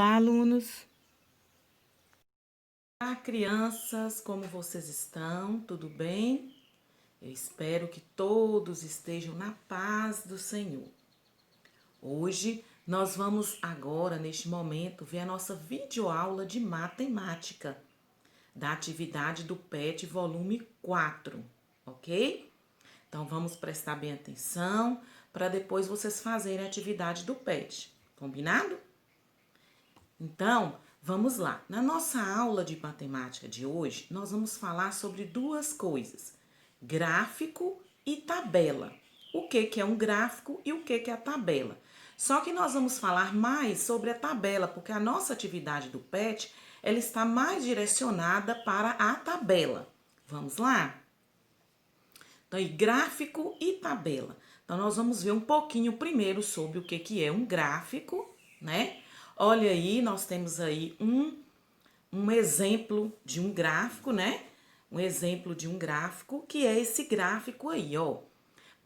Olá, alunos! Olá, crianças, como vocês estão? Tudo bem? Eu espero que todos estejam na paz do Senhor. Hoje nós vamos agora, neste momento, ver a nossa videoaula de matemática da atividade do PET volume 4, ok? Então vamos prestar bem atenção para depois vocês fazerem a atividade do PET, combinado? Então, vamos lá. Na nossa aula de matemática de hoje, nós vamos falar sobre duas coisas: gráfico e tabela. O que é um gráfico e o que é a tabela? Só que nós vamos falar mais sobre a tabela, porque a nossa atividade do PET, ela está mais direcionada para a tabela. Vamos lá? Então, gráfico e tabela. Então, nós vamos ver um pouquinho primeiro sobre o que é um gráfico, né? Olha aí, nós temos aí um exemplo de um gráfico, né? Um exemplo de um gráfico, que é esse gráfico aí, ó.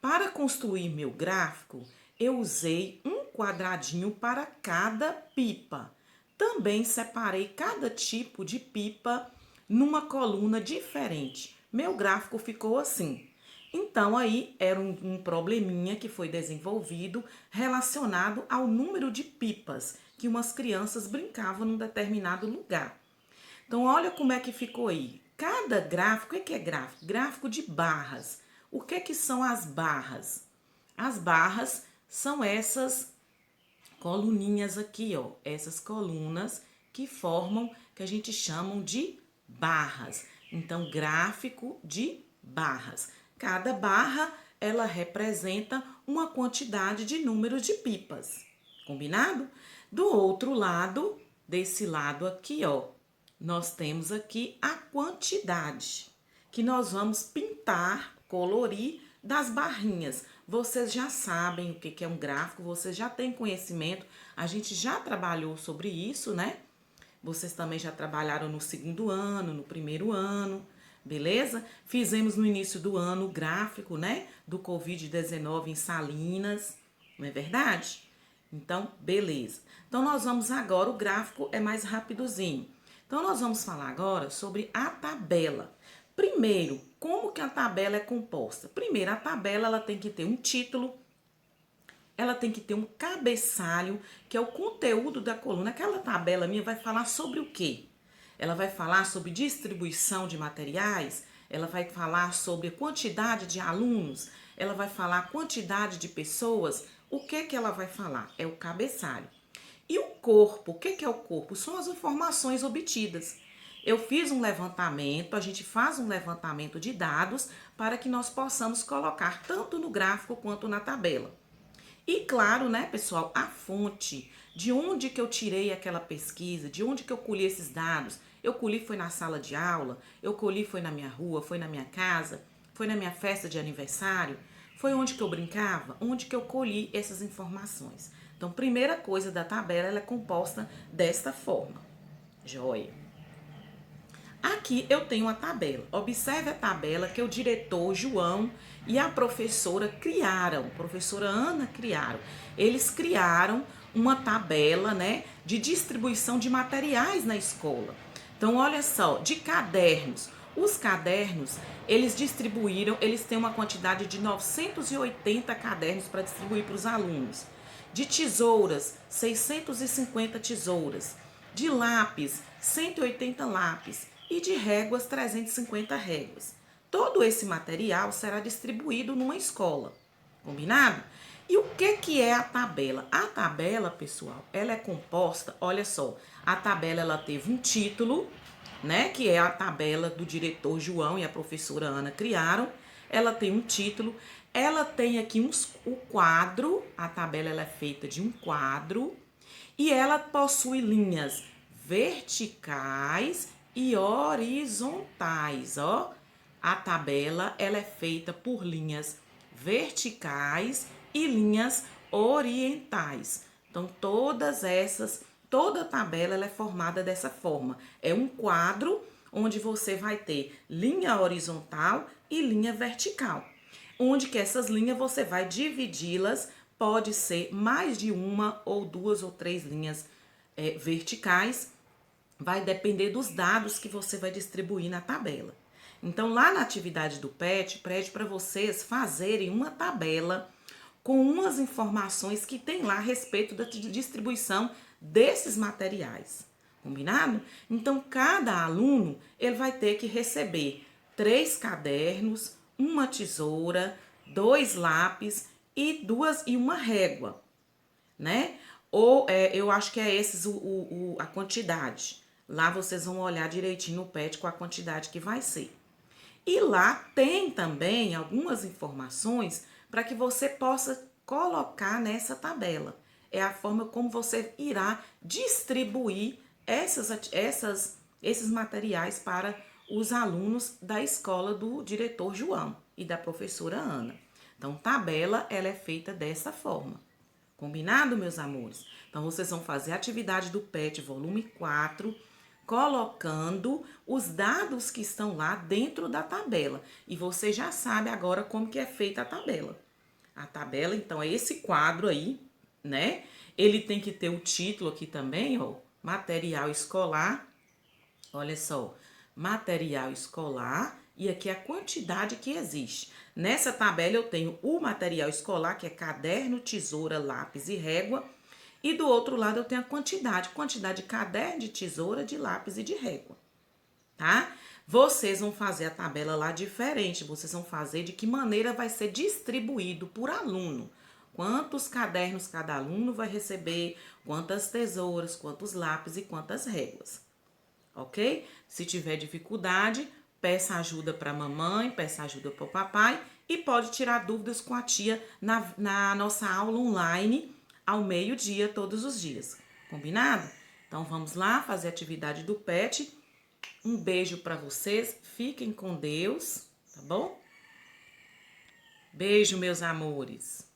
Para construir meu gráfico, eu usei um quadradinho para cada pipa. Também separei cada tipo de pipa numa coluna diferente. Meu gráfico ficou assim. Então, aí era um probleminha que foi desenvolvido relacionado ao número de pipas que umas crianças brincavam num determinado lugar. Então, olha como é que ficou aí. Cada gráfico, o que é gráfico? Gráfico de barras. O que são as barras? As barras são essas coluninhas aqui, ó. Essas colunas que formam, que a gente chama de barras. Então, gráfico de barras. Cada barra, ela representa uma quantidade de números de pipas. Combinado? Do outro lado, desse lado aqui, ó, nós temos aqui a quantidade que nós vamos pintar, colorir das barrinhas. Vocês já sabem o que é um gráfico, vocês já têm conhecimento, a gente já trabalhou sobre isso, né? Vocês também já trabalharam no segundo ano, no primeiro ano, beleza? Fizemos no início do ano o gráfico, né? Do Covid-19 em Salinas, não é verdade? Então, beleza. Então, nós vamos agora, o gráfico é mais rapidozinho. Então, nós vamos falar agora sobre a tabela. Primeiro, como que a tabela é composta? Primeiro, a tabela ela tem que ter um título, ela tem que ter um cabeçalho, que é o conteúdo da coluna. Aquela tabela minha vai falar sobre o quê? Ela vai falar sobre distribuição de materiais, ela vai falar sobre quantidade de alunos, ela vai falar quantidade de pessoas. O que ela vai falar? É o cabeçalho. E o corpo, o que é o corpo? São as informações obtidas. Eu fiz um levantamento, a gente faz um levantamento de dados para que nós possamos colocar tanto no gráfico quanto na tabela. E claro, né, pessoal, a fonte, de onde que eu tirei aquela pesquisa, de onde que eu colhi esses dados. Eu colhi foi na sala de aula, eu colhi foi na minha rua, foi na minha casa, foi na minha festa de aniversário, foi onde que eu brincava, onde que eu colhi essas informações. Então, primeira coisa da tabela, ela é composta desta forma. Joia. Aqui eu tenho a tabela. Observe a tabela que o diretor João e a professora criaram. Professora Ana criaram. Eles criaram uma tabela, né, de distribuição de materiais na escola. Então, olha só, de cadernos. Os cadernos, eles distribuíram, eles têm uma quantidade de 980 cadernos para distribuir para os alunos. De tesouras, 650 tesouras. De lápis, 180 lápis. E de réguas, 350 réguas. Todo esse material será distribuído numa escola. Combinado? E o que é a tabela? A tabela, pessoal, ela é composta, olha só, a tabela ela teve um título, né, que é a tabela do diretor João e a professora Ana criaram. Ela tem um título, ela tem aqui o quadro, a tabela ela é feita de um quadro e ela possui linhas verticais e horizontais, ó. A tabela ela é feita por linhas verticais e linhas orientais. Então, toda a tabela ela é formada dessa forma. É um quadro onde você vai ter linha horizontal e linha vertical. Onde que essas linhas você vai dividi-las, pode ser mais de uma ou duas ou três linhas verticais, vai depender dos dados que você vai distribuir na tabela. Então, lá na atividade do PET, pede para vocês fazerem uma tabela com umas informações que tem lá a respeito da distribuição desses materiais. Combinado? Então, cada aluno ele vai ter que receber 3 cadernos, uma tesoura, 2 lápis e uma régua, né? Ou eu acho que é esses a quantidade. Lá vocês vão olhar direitinho no PET com a quantidade que vai ser. E lá tem também algumas informações para que você possa colocar nessa tabela. É a forma como você irá distribuir esses materiais para os alunos da escola do diretor João e da professora Ana. Então, tabela ela é feita dessa forma. Combinado, meus amores? Então, vocês vão fazer a atividade do PET, volume 4, colocando os dados que estão lá dentro da tabela. E você já sabe agora como que é feita a tabela. A tabela, então, é esse quadro aí, né? Ele tem que ter o título aqui também, ó, material escolar. Olha só, material escolar e aqui a quantidade que existe. Nessa tabela eu tenho o material escolar, que é caderno, tesoura, lápis e régua. E do outro lado eu tenho a quantidade de caderno, de tesoura, de lápis e de régua, tá? Vocês vão fazer a tabela lá diferente, vocês vão fazer de que maneira vai ser distribuído por aluno. Quantos cadernos cada aluno vai receber, quantas tesouras, quantos lápis e quantas réguas, ok? Se tiver dificuldade, peça ajuda para a mamãe, peça ajuda para o papai e pode tirar dúvidas com a tia na nossa aula online ao meio-dia todos os dias, combinado? Então vamos lá fazer a atividade do PET. Um beijo para vocês, fiquem com Deus, tá bom? Beijo, meus amores.